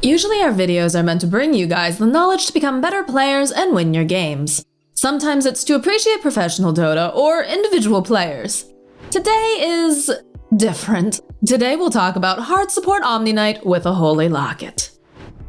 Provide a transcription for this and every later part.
Usually our videos are meant to bring you guys the knowledge to become better players and win your games. Sometimes it's to appreciate professional Dota or individual players. Today is different. Today we'll talk about hard support Omni Knight with a Holy Locket.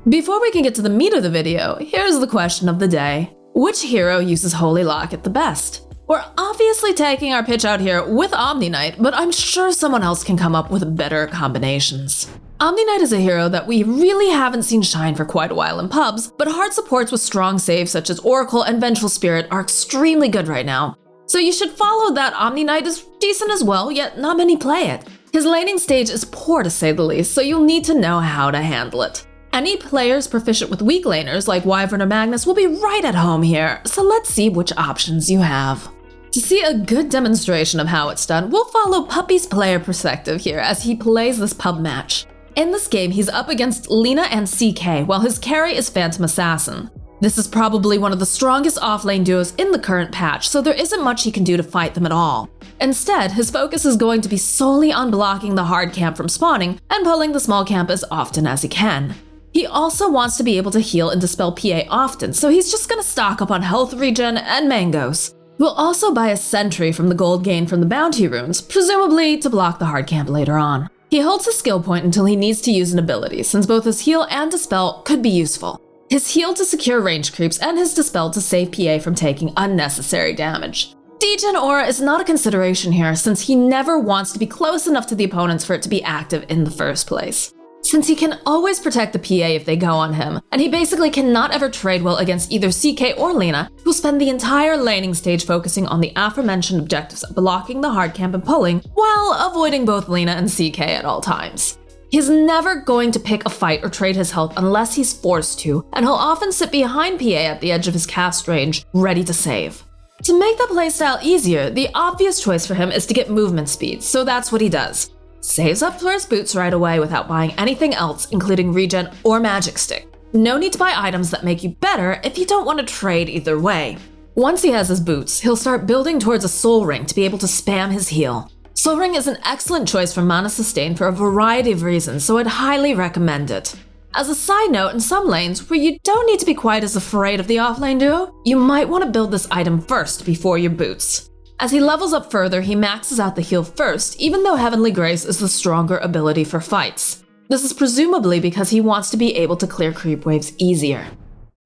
Before we can get to the meat of the video, here's the question of the day. Which hero uses Holy Locket the best? We're obviously taking our pitch out here with Omni Knight, but I'm sure someone else can come up with better combinations. Omni Knight is a hero that we really haven't seen shine for quite a while in pubs, but hard supports with strong saves such as Oracle and Vengeful Spirit are extremely good right now. So you should follow that Omni Knight is decent as well, yet not many play it. His laning stage is poor to say the least, so you'll need to know how to handle it. Any players proficient with weak laners like Wyvern or Magnus will be right at home here, so let's see which options you have. To see a good demonstration of how it's done, we'll follow Puppey's player perspective here as he plays this pub match. In this game, he's up against Lina and CK, while his carry is Phantom Assassin. This is probably one of the strongest offlane duos in the current patch, so there isn't much he can do to fight them at all. Instead, his focus is going to be solely on blocking the hard camp from spawning and pulling the small camp as often as he can. He also wants to be able to heal and dispel PA often, so he's just gonna stock up on health regen and mangoes. We'll also buy a sentry from the gold gained from the bounty runes, presumably to block the hard camp later on. He holds his skill point until he needs to use an ability, since both his heal and dispel could be useful. His heal to secure range creeps and his dispel to save PA from taking unnecessary damage. Degen aura is not a consideration here since he never wants to be close enough to the opponents for it to be active in the first place. Since he can always protect the PA if they go on him, and he basically cannot ever trade well against either CK or Lina, he'll spend the entire laning stage focusing on the aforementioned objectives of blocking the hard camp and pulling, while avoiding both Lina and CK at all times. He's never going to pick a fight or trade his health unless he's forced to, and he'll often sit behind PA at the edge of his cast range, ready to save. To make the playstyle easier, the obvious choice for him is to get movement speed, so that's what he does. Saves up for his boots right away without buying anything else, including regen or magic stick. No need to buy items that make you better if you don't want to trade either way. Once he has his boots, he'll start building towards a soul ring to be able to spam his heal. Soul ring is an excellent choice for mana sustain for a variety of reasons, so I'd highly recommend it. As a side note, in some lanes where you don't need to be quite as afraid of the offlane duo, you might want to build this item first before your boots. As he levels up further, he maxes out the heal first, even though Heavenly Grace is the stronger ability for fights. This is presumably because he wants to be able to clear creep waves easier.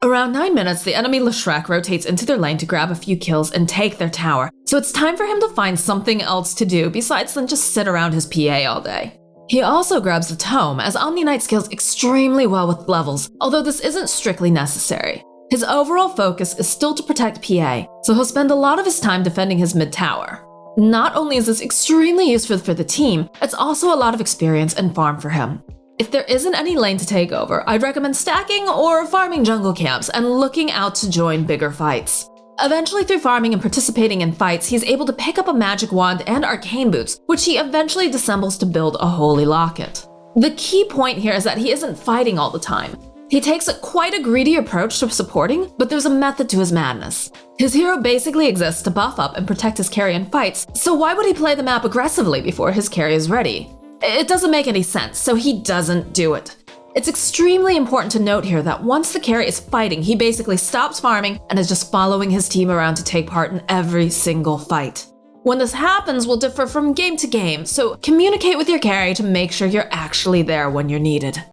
Around 9 minutes, the enemy Leshrac rotates into their lane to grab a few kills and take their tower, so it's time for him to find something else to do besides than just sit around his PA all day. He also grabs the tome, as Omni Knight scales extremely well with levels, although this isn't strictly necessary. His overall focus is still to protect PA, so he'll spend a lot of his time defending his mid tower. Not only is this extremely useful for the team, it's also a lot of experience and farm for him. If there isn't any lane to take over, I'd recommend stacking or farming jungle camps and looking out to join bigger fights. Eventually, through farming and participating in fights, he's able to pick up a magic wand and arcane boots, which he eventually dissembles to build a Holy Locket. The key point here is that he isn't fighting all the time. He takes quite a greedy approach to supporting, but there's a method to his madness. His hero basically exists to buff up and protect his carry in fights, so why would he play the map aggressively before his carry is ready? It doesn't make any sense, so he doesn't do it. It's extremely important to note here that once the carry is fighting, he basically stops farming and is just following his team around to take part in every single fight. When this happens will differ from game to game, so communicate with your carry to make sure you're actually there when you're needed.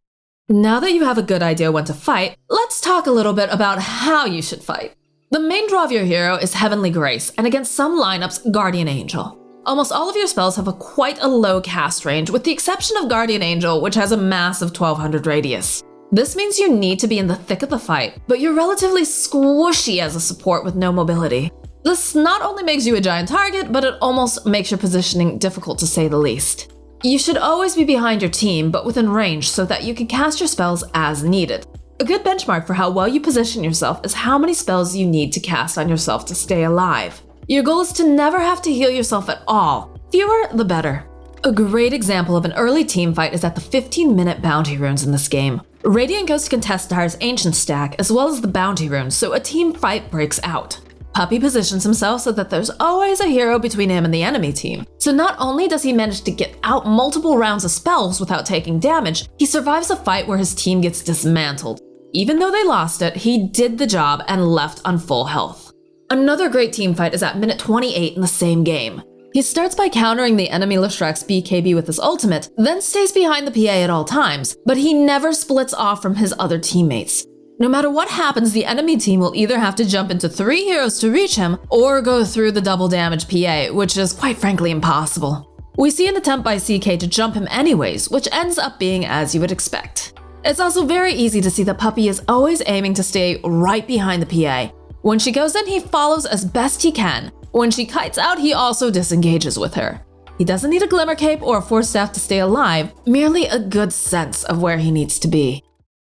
Now that you have a good idea when to fight, let's talk a little bit about how you should fight. The main draw of your hero is Heavenly Grace, and against some lineups, Guardian Angel. Almost all of your spells have quite a low cast range, with the exception of Guardian Angel, which has a massive 1200 radius. This means you need to be in the thick of the fight, but you're relatively squishy as a support with no mobility. This not only makes you a giant target, but it almost makes your positioning difficult to say the least. You should always be behind your team, but within range so that you can cast your spells as needed. A good benchmark for how well you position yourself is how many spells you need to cast on yourself to stay alive. Your goal is to never have to heal yourself at all. Fewer, the better. A great example of an early team fight is at the 15-minute bounty runes in this game. Radiant goes to contest Dyer's ancient stack as well as the bounty runes, so a team fight breaks out. Puppey positions himself so that there's always a hero between him and the enemy team. So not only does he manage to get out multiple rounds of spells without taking damage, he survives a fight where his team gets dismantled. Even though they lost it, he did the job and left on full health. Another great team fight is at minute 28 in the same game. He starts by countering the enemy Leshrek's BKB with his ultimate, then stays behind the PA at all times, but he never splits off from his other teammates. No matter what happens, the enemy team will either have to jump into 3 heroes to reach him, or go through the double damage PA, which is quite frankly impossible. We see an attempt by CK to jump him anyways, which ends up being as you would expect. It's also very easy to see that Puppey is always aiming to stay right behind the PA. When she goes in, he follows as best he can. When she kites out, he also disengages with her. He doesn't need a glimmer cape or a force staff to stay alive, merely a good sense of where he needs to be.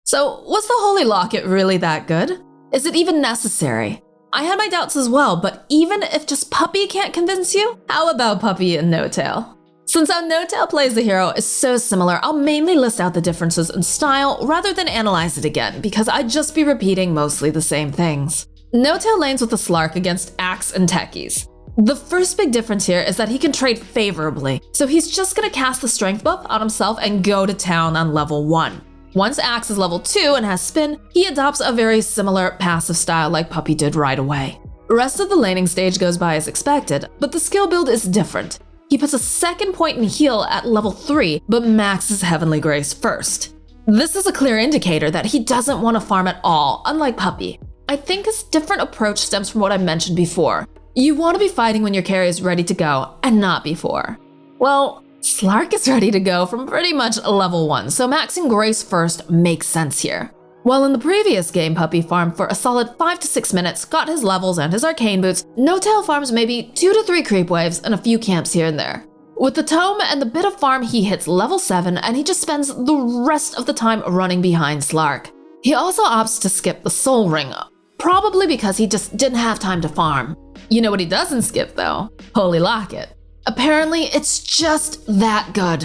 So, was the Holy Locket really that good? Is it even necessary? I had my doubts as well, but even if just Puppey can't convince you, how about Puppey and Notail? Since how Notail plays the hero is so similar, I'll mainly list out the differences in style rather than analyze it again, because I'd just be repeating mostly the same things. Notail lanes with the Slark against Axe and Techies. The first big difference here is that he can trade favorably, so he's just gonna cast the strength buff on himself and go to town on level 1. Once Axe is level 2 and has spin, he adopts a very similar passive style like Puppey did right away. The rest of the laning stage goes by as expected, but the skill build is different. He puts a second point in heal at level 3, but maxes Heavenly Grace first. This is a clear indicator that he doesn't want to farm at all, unlike Puppey. I think his different approach stems from what I mentioned before. You want to be fighting when your carry is ready to go, and not before. Well, Slark is ready to go from pretty much level 1, so maxing Grace first makes sense here. While in the previous game Puppey farmed for a solid 5 to 6 minutes, got his levels and his arcane boots, Notail farms maybe 2 to 3 creep waves and a few camps here and there. With the tome and the bit of farm, he hits level 7 and he just spends the rest of the time running behind Slark. He also opts to skip the soul ring, probably because he just didn't have time to farm. You know what he doesn't skip though? Holy Locket. Apparently, it's just that good.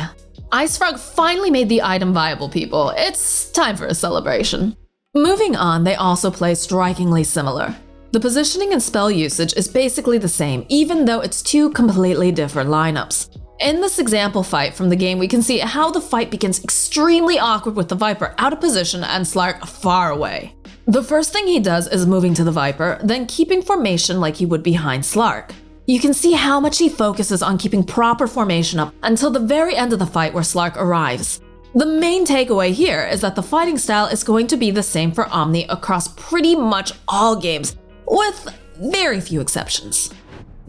IceFrog finally made the item viable, people. It's time for a celebration. Moving on, they also play strikingly similar. The positioning and spell usage is basically the same, even though it's 2 completely different lineups. In this example fight from the game, we can see how the fight begins extremely awkward with the Viper out of position and Slark far away. The first thing he does is moving to the Viper, then keeping formation like he would behind Slark. You can see how much he focuses on keeping proper formation up until the very end of the fight where Slark arrives. The main takeaway here is that the fighting style is going to be the same for Omni across pretty much all games, with very few exceptions.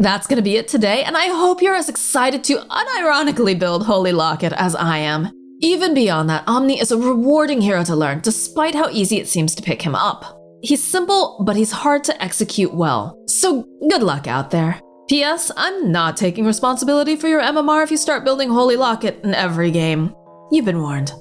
That's gonna be it today, and I hope you're as excited to unironically build Holy Locket as I am. Even beyond that, Omni is a rewarding hero to learn, despite how easy it seems to pick him up. He's simple, but he's hard to execute well, so good luck out there. P.S. I'm not taking responsibility for your MMR if you start building Holy Locket in every game. You've been warned.